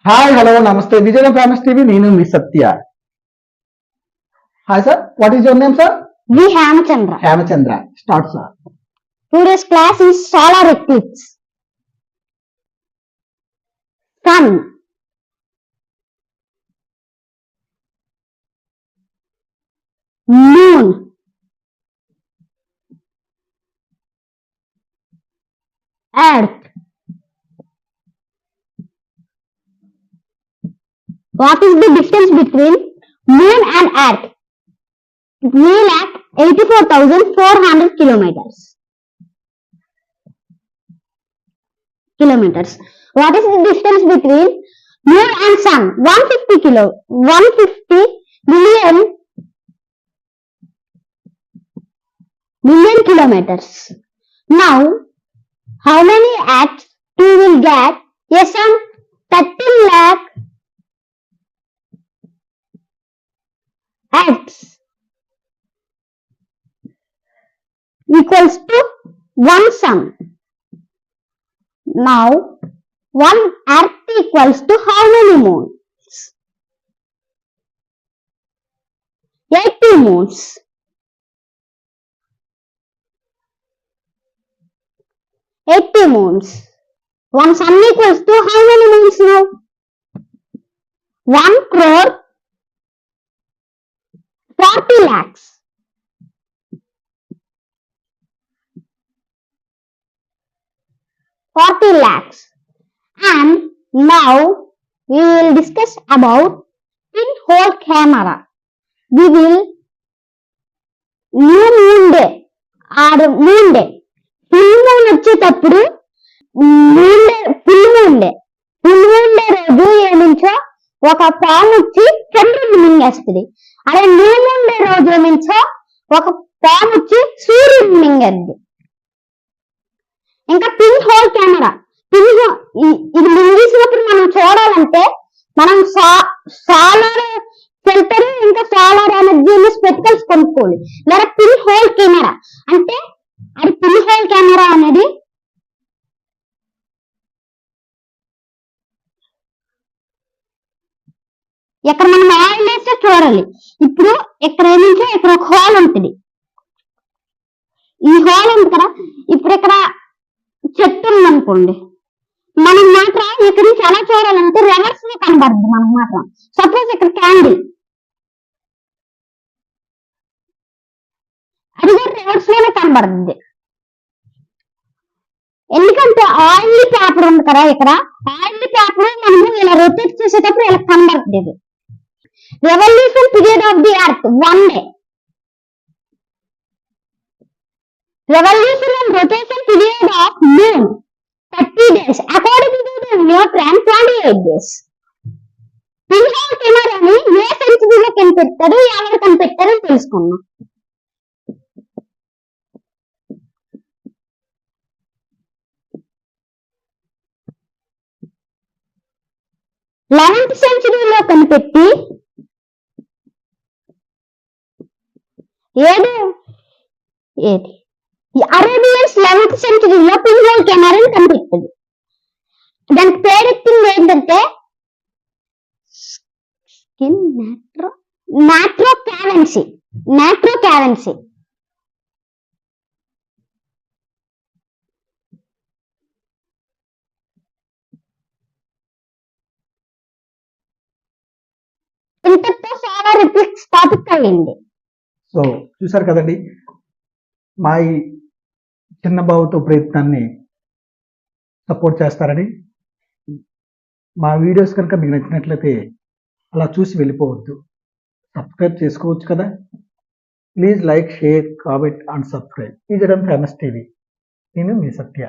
Hi hello నమస్తే Vizianagaram famous TV నేను మీ Satya. Hi sir, what is your name sir? V. Hamachandra. Hemachandra. Start sir. Today's class is solar eclipse. Sun, moon, earth. What is the distance between moon and earth? 3,84,400 kilometers. What is the distance between moon and sun? 150 million kilometers. Now, how many earths you will get? Yes, sun 13 lakh earths equals to one sun. Now, one earth equals to how many moons? 80 moons. 80 moons. One sun equals to how many moons now? 1 crore 40 lakhs. 40 lakhs. And now we will discuss about pinhole camera. We will new moon day or moon day. Full moon వచ్చేటప్పుడు full moon day రోజు ఏమించో ఒక పాము వచ్చి చంద్రుడిని మింగేస్తుంది. అదే new moon day రోజు ఏమించో ఒక పాము వచ్చి సూర్యుడిని మింగేది. ఇంకా పిన్ హోల్ కెమెరా, ఇది మింగేసినప్పుడు మనం చూడాలంటే మనం సోలార్ ఫిల్టర్ ఇంకా సోలార్ ఎనర్జీ స్పెక్టికల్స్ కొనుక్కోవాలి. లేదా పిన్ హోల్ కెమెరా అంటే అది పిన్ హోల్ కెమెరా అనేది ఇక్కడ మనం ఆయిల్ వేస్తే చూడాలి. ఇప్పుడు ఇక్కడ ఏమించో ఇక్కడ ఒక హోల్ ఉంటుంది. ఈ హోల్ ఉంది కదా, ఇప్పుడు ఇక్కడ చెట్టు ఉందనుకోండి, మనం మాత్రం ఇక్కడ నుంచి ఎలా చూడాలంటే రివర్స్ లో కనబడుతుంది మనకు మాత్రం. సపోజ్ ఇక్కడ క్యాండిల్, అది కూడా రివర్స్ లోనే కనబడుతుంది. ఎందుకంటే ఆయిల్ పేపర్ ఉంది కదా, ఇక్కడ ఆయిల్ పేపర్ మనము ఇలా రొటేట్ చేసేటప్పుడు ఇలా కనబడుతుంది. Revolution period of the earth 1 day. Revolution and rotation period of moon 30 days. According to the Newton 28 days. Pinhole కెమెరాని ఏ సెంచరీలో కనిపెట్టారు, ఎవరు కనిపెట్టారో తెలుసుకున్నాం. లెవెన్త్ సెంచరీలో కనిపెట్టి ఏది అరేబియన్స్ 11th సెంచరీలో పిన్హోల్ కెమెరాని కనిపెట్టింది. దానికి పేరెత్తింది ఏంటంటే నాట్రో క్యావెన్సీ. ఇంతతో సోలార్ ఎక్లిప్స్ టాపిక్ అయ్యింది. సో చూసారు కదండి, మా ఈ చిన్న బావుతో ప్రయత్నాన్ని సపోర్ట్ చేస్తారని. మా వీడియోస్ కనుక మీకు నచ్చినట్లయితే అలా చూసి వెళ్ళిపోవద్దు, సబ్స్క్రైబ్ చేసుకోవచ్చు కదా. Please like, share, comment and subscribe. Vizianagaram famous TV. నేను మీ సత్య.